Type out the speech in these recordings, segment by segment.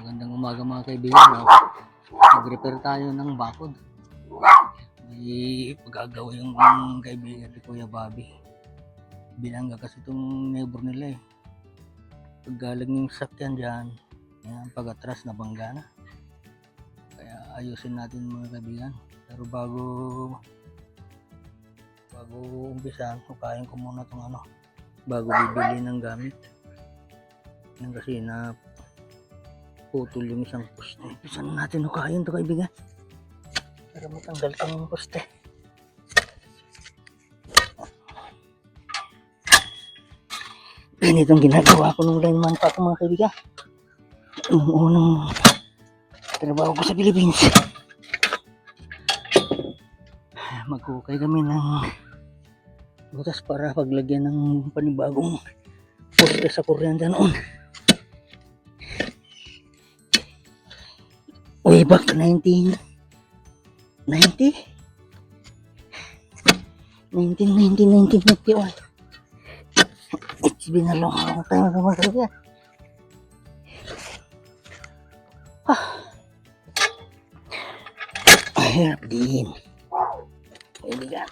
Magandang umaga mga kaibigan. Mag-repair tayo ng bakod. May pagagawa yung kaibigan ni Kuya Bobby. Binangga kasi itong neighbor nila eh. Paggaling yung sakyan dyan, yan, pag-atras na bangga na. Kaya ayusin natin mga kaibigan. Pero bago umpisan, hukayin ko muna itong bago bibili ng gamit. Yan kasi na putol yung isang poste. Umpisan natin hukayin ito kaibigan. Para matanggal itong poste. Ganitong ginagawa ko nung lineman pa ako mga kaibigan. Nung unang trabaho ko sa Philippines. Maghukay kami ng butas para paglagyan ng panibagong poste sa kuryente noon. Way back 1990? 1991. It's been a long time ago mga kaibigan. Hirap din. Kaibigan.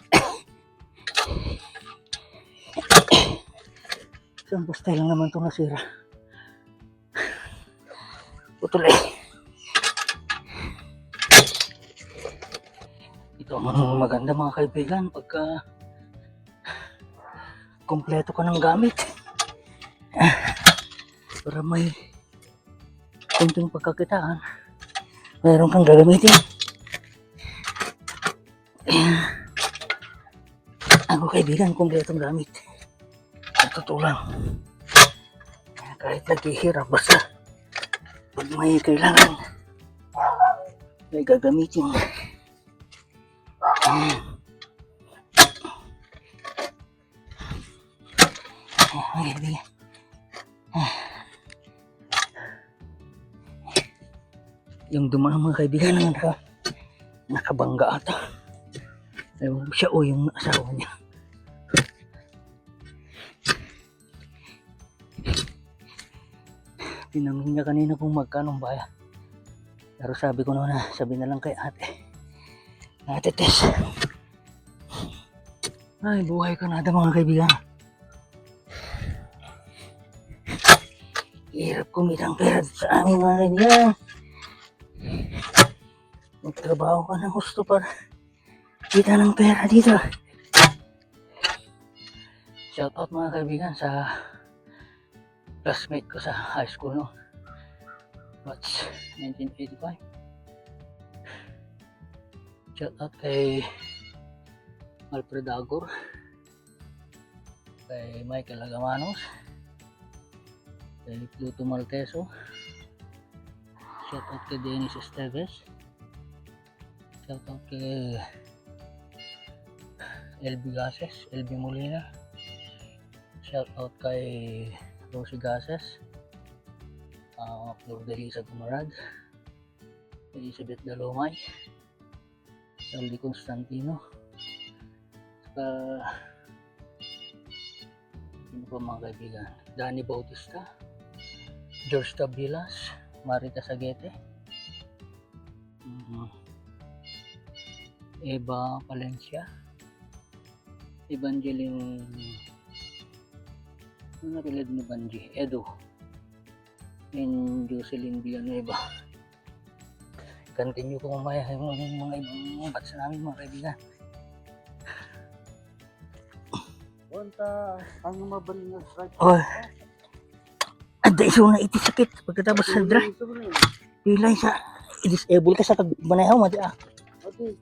Isang poste lang naman itong nasira. Putol eh. Ito ang maganda mga kaibigan pagka kompleto ka ng gamit. Para may kunting pagkakitaan, mayroon kang gagamitin. Ako kaibigan, kompletong gamit. Ito lang. Kahit naghihirap, basta pag may kailangan, may gagamitin. Kaibigan. Yung dumaan mga kaibigan na nakabangga ata. Siya o yung asawa niya. Tinanong niya kanina kung magkano bayad. Pero sabi ko na sabi na lang kay Ate Tess. Ay, buhay ka na mga kaibigan. Hirap kumitang pera sa amin mga kaibigan. Magtrabaho ka ng gusto para kita ng pera dito. Shout out mga kaibigan sa classmate ko sa high school no. Batch 1985. Shout out kay Alfred Agor, kay Michael Agamanos, kay Pluto Malteso. Shout out kay Dennis Esteves. Shout out kay LB Gases, LB Molina. Shout out kay Rosie Gases, Flor de Lisa Gumarad, Elizabeth Dalomay, Saldi Constantino, sino pa mga kaibigan? Danny Bautista, George Tabilas, Marita Sagete, Eva Palencia, Evangeline, ano napilad ni Banji? Edo, and Jocelyn Villanueva. Continue ko mamaya yung mga ibang batch namin mga kaibigan. Ang mabaling na strike. Ada iso na itisakit pagkatapos sa dry. Pilay sa disable ka sa pagmanayaw mati Okay.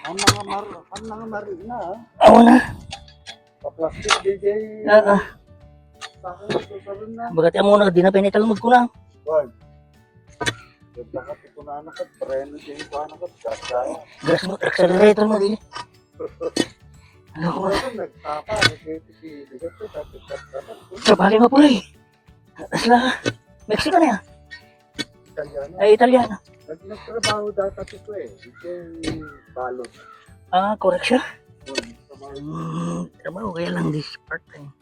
Ang mga marina Oo na. Pa-plastic DJ. Sakang na. Bagati amo na di na pinital magkunang. Wag. Dapat ito na anak at preno din ko anak at gagaya. Gas mo accelerator mo dili. Ano nagtapa si dito tapos Sabali mo pulay. Asla Mexican na yan. Italiano. Ay Italiano. Nagtrabaho data ito eh. DJ Balot. Correct siya. Trabaho. Trabaho kaya lang this part time.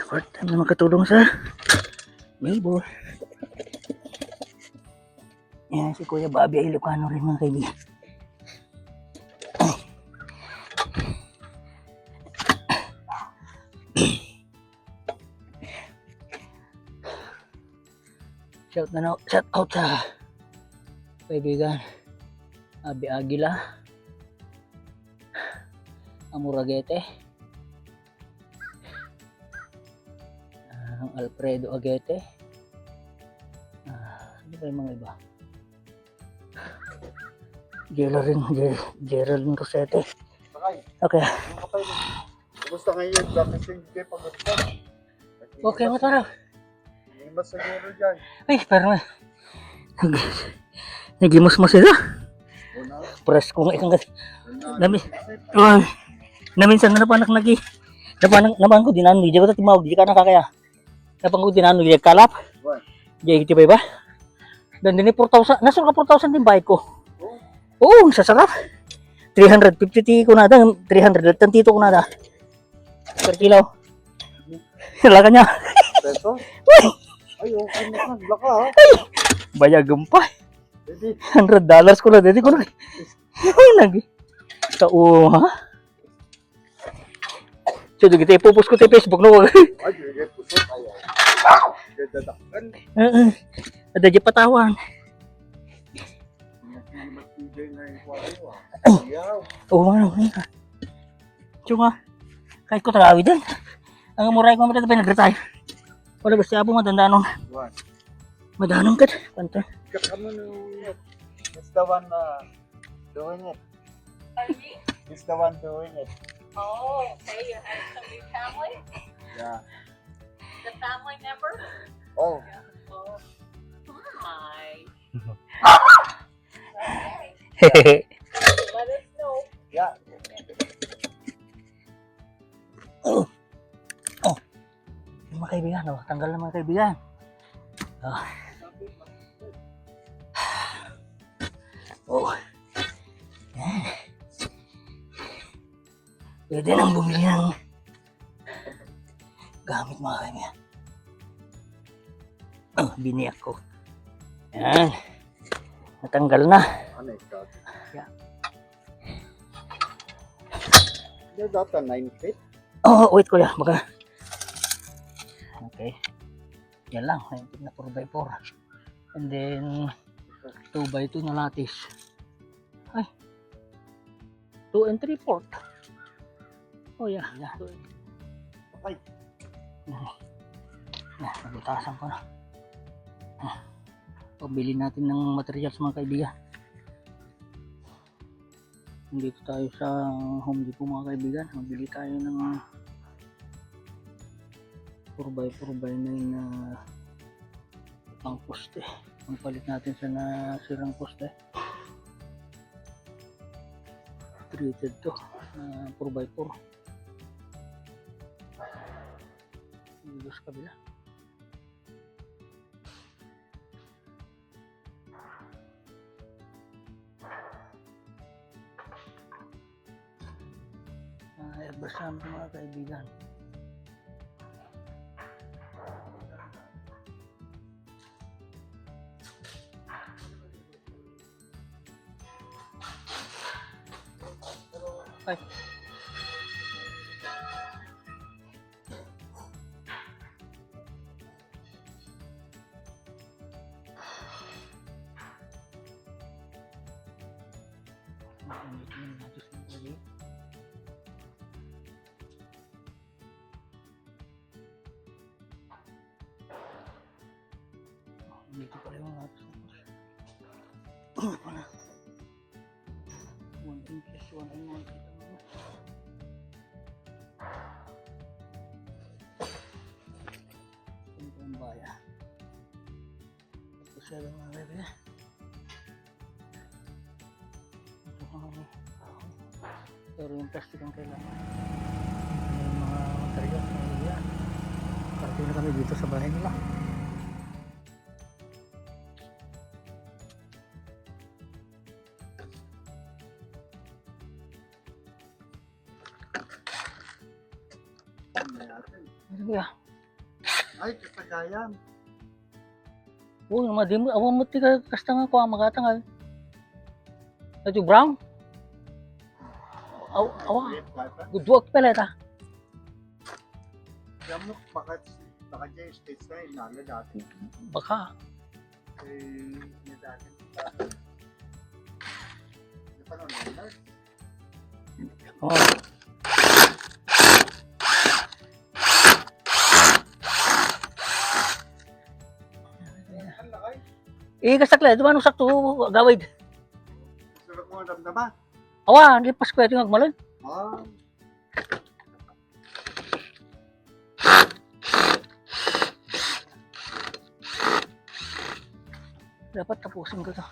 Part time na makatulong sa neighbor. Yan, si Kuya Bobby ay Ilocano rin mga kaibigan. Shout out sa kaibigan Abi Aguila, Amuragete, Alfredo Agete, ano ba yung mga iba? Geraldine Rosete. Sakay. Okay. Yung kapay mo. Kumusta ngayon? Bakit hindi kayo pag-usta? Okay, matara. Hindi mas siguro dyan. Ay, parang naglimos mo sila. Una. Press ko nga isang kasi. Nami. Naminsan na napanak nagi. Napan ko dinano, di ko timawag, di ka nakakaya. Napan ko dinano, di kalap. Di iti ba? Dan din 4,000, nasul ka 4,000 din bike ko. Oo, sasarap. 350 ti ko nada, 300 tantito ko nada. Per kilo. Sila kanya. Peso? Ay, okay na ka. Laka ha. Bayagam pa. Pwede. $100 ko na, dito ko na. Ha? So, kita ipupus ko sa Facebook no. Ay, hindi puso. Ayaw. Dadakkan. Ada aja patawan. Matigay na yung kwaro ah. Ayaw. Oo, ano. Cuma, kahit ko tagawi din. Ang muray ko matata pa nag-retire. Wala ba siya po matanda nun? Madanong ka. Panta. Kakamo nung it's the one doing it. It's the one doing it. Oh, okay. You had some new family? Yeah. The family member? Oh. Oh. Hi. Let us know. Yeah. Yung mga kaibigan, tanggal na mga kaibigan. Pwede nang bumili ng gamit mga kaibigan. Biniyak ko. Yan. Natanggal na. Ano ito? Yeah. Hindi data 9 feet. Wait ko yan. Baka. Okay. Yan lang. Na 4x4. And then 2x2 na lattice. Ay. 2 and 3/4. Oh yeah. Ay. Nabutasan ko na. Pabili natin ng materials mga kaibigan. Dito tayo sa Home Depot mga kaibigan. Mabili tayo ng 4x4x9 na pang poste. Ang palit natin sa nasirang poste. Treated to. 4x4. Dito sa kabila. Bersama mga kaibigan. Ay. Dito pala yung lapis na po. Ano pala? 1 inches, 1 and 1 kita mo. Ito yung baya. Tapos siya lang mga bebe. Ito kami. Pero yung plastic ang kailangan. Yung mga materials na nila. Parating na kami dito sa bahay nila. Ano ba? Ay, kasagayan. Oh, madim awam mo tika kastanga ko magatangal. Ito brown. Awa. Great Piper. Good work pala ta. Alam mo, baka dyan yung States na inala dati. Baka. Eh, may dati. Hindi pa naman nurse. Oh. Ang lakay. Kasakla, di ba nung sakto gawid? Sarap mo ang damdaman. Awa, hindi pas ko ito ngagmalan. Ah. Dapat tapusin ko to.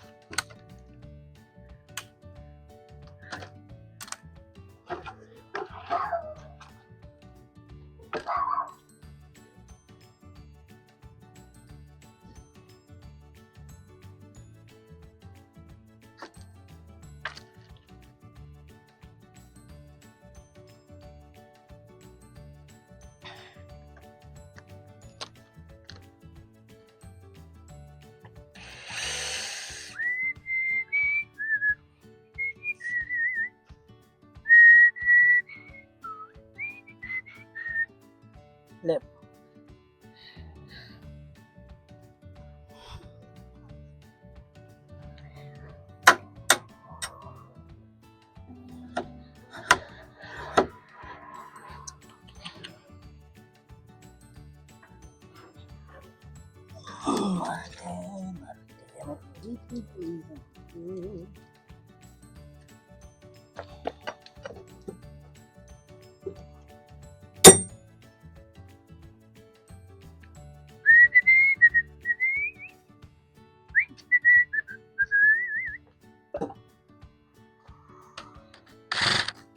Left.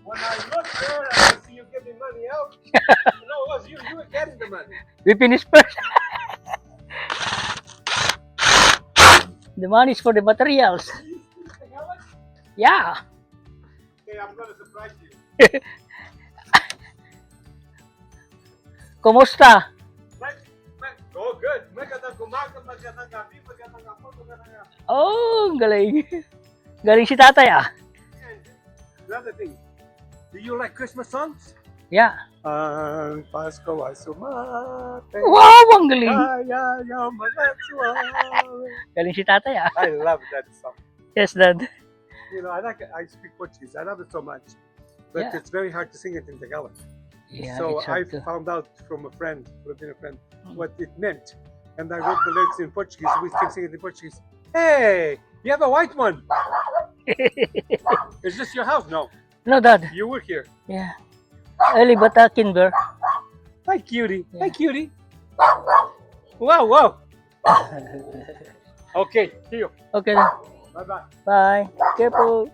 When I'm not there, I see you giving money out. No, it was you. You were getting the money. We finished first. The money is for the materials. Yeah. Okay, I'm gonna surprise you. Kumusta? Oh, good. Magandang umaga, magandang gabi, magandang hapon, magandang Oh, galing. Galing si tatay ah. Another thing. Do you like Christmas songs? Yeah. Ang Pasko ay sumate. Wow, ang galing. Kaya yung mga suwawe. Galing si tatay ah. I love that song. Yes, Dad. You know, I speak Portuguese. I love it so much. But Yeah. it's very hard to sing it in Tagalog. Yeah, So it's I hard to- found out from a friend, Filipino friend, what it meant. And I wrote the lyrics in Portuguese. We can sing it in Portuguese. Hey, you have a white one. Is this your house? No, No, Dad. you were here. Yeah. Early bata kinder. Hi, cutie. Hi, Yeah. cutie. Wow, wow. Okay, see you. Okay na. Bye-bye. Bye. Careful.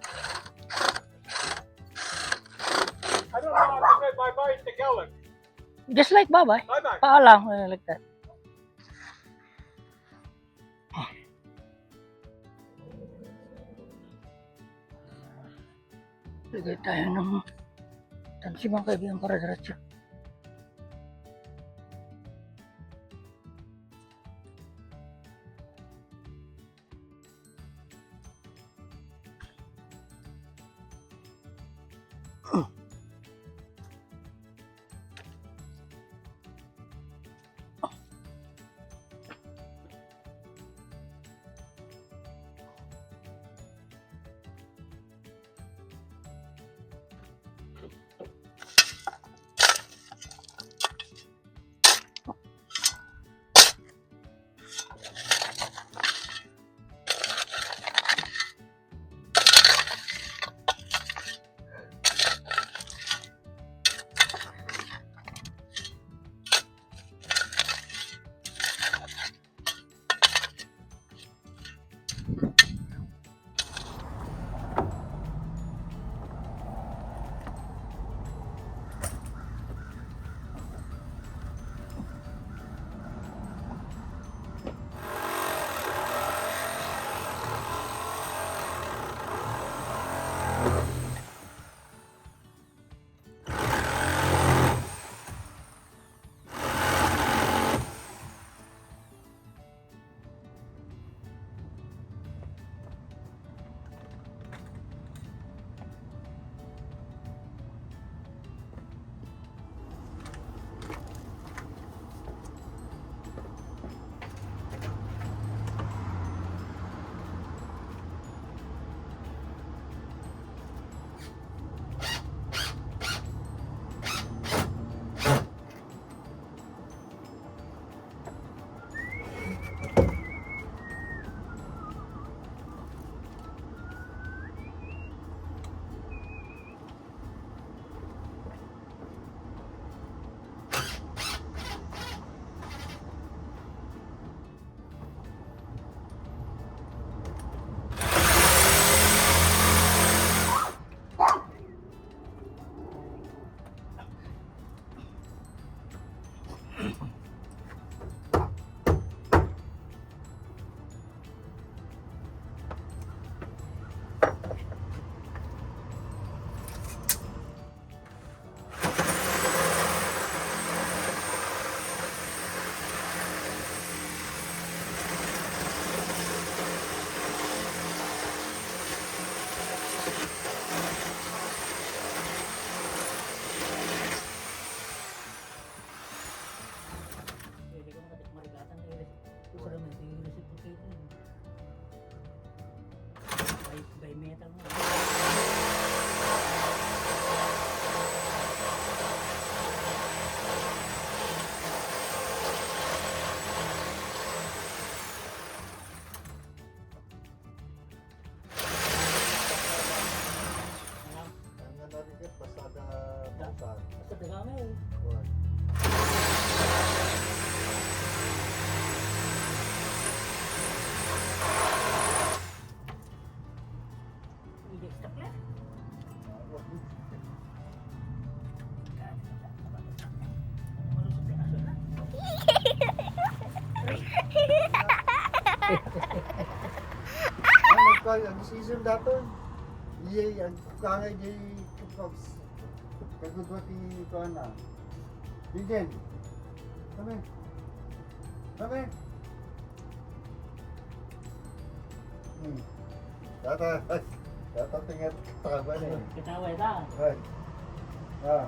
I don't know how to say bye-bye in Tagalog. Just like bye-bye. Bye-bye. Paalam. Like that. Lagay tayo ng tansi mga kaibigan para diretso. By metal mo. Ang narinig, pasada busan. Basta dagami eh. Kuwan. Hindi stop lang. Malusot yung aso na. Ang nagkay, ang season daton. Iya, ang kangay di kipoks. Kagudwati ko na. Bigyan. Kami. Kami. Tata. Tata tingkat katawa na eh. Kataway ta. Ay. Ah.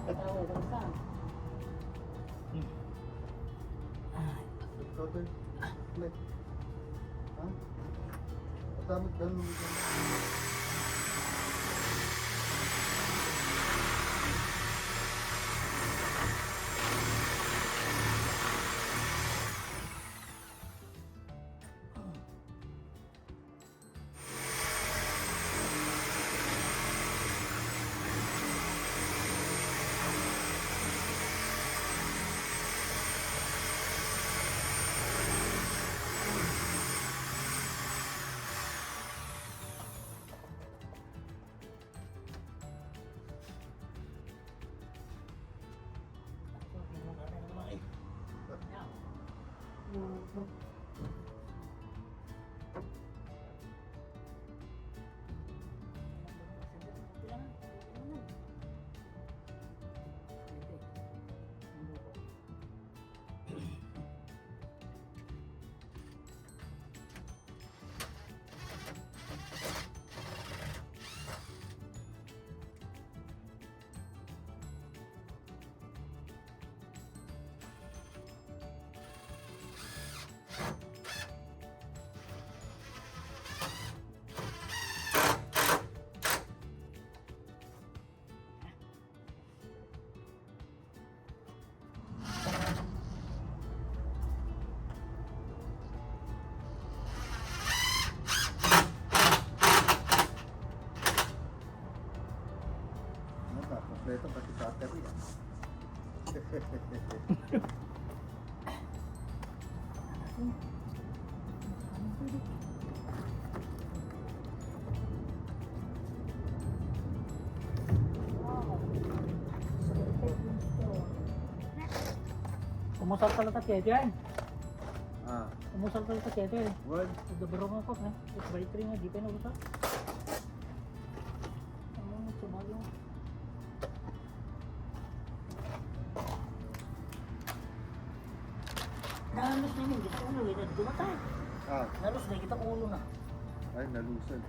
Kataway ta sa. Ikaw to. Play. Ha? Damit ganun. Kompleto pati battery. Umusap ka lang ka yan. Ah, Umusap ka lang ka yan. well, Nagdabarong ako ha. It's by 3 nga, di pa na-usap. Sumayo. Nalos na yun, kita ulo eh. Dumatay. ah, Nalos na, kita ulo na. ay nalusan.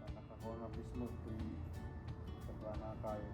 Nakakona mismo sa na kayo.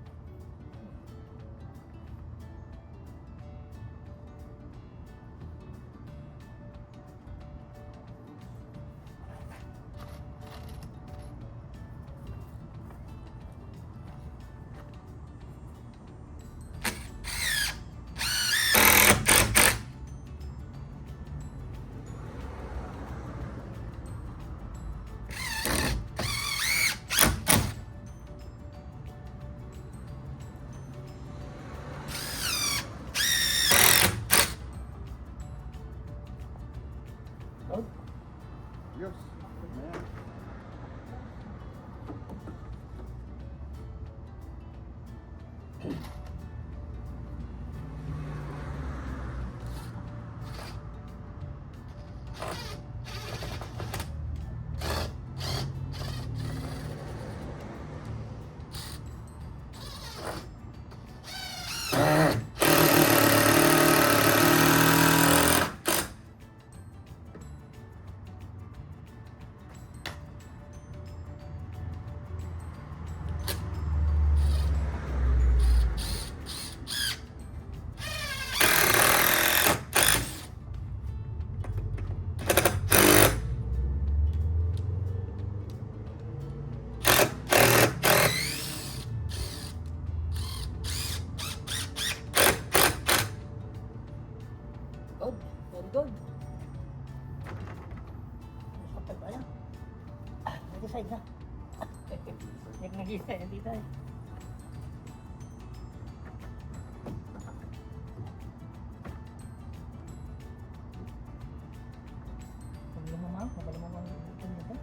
Yes. Man. Good. Very good. Kapag pala. Nag-decide na. Nag-decide na dito eh. Magaling mo dito.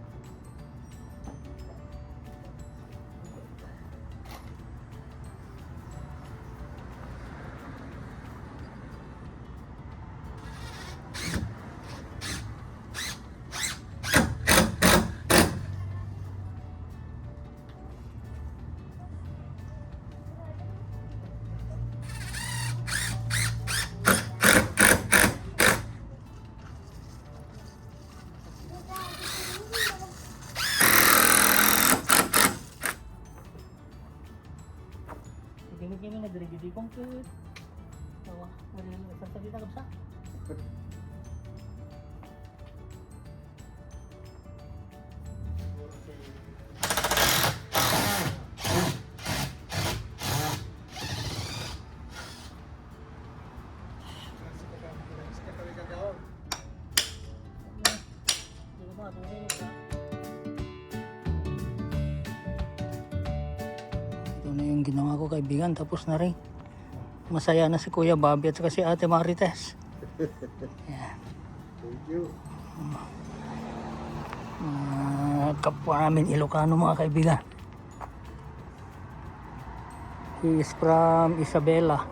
Hindi kami nag-ready kung cute. Tawa, wala yung nagsasalita ka sa? Ito na yung ginawa ko kaibigan, tapos na rin. Masaya na si Kuya Bobby at saka si Ate Marites. Yan. Thank you. Kapwa namin Ilocano mga kaibigan. He is from Isabela.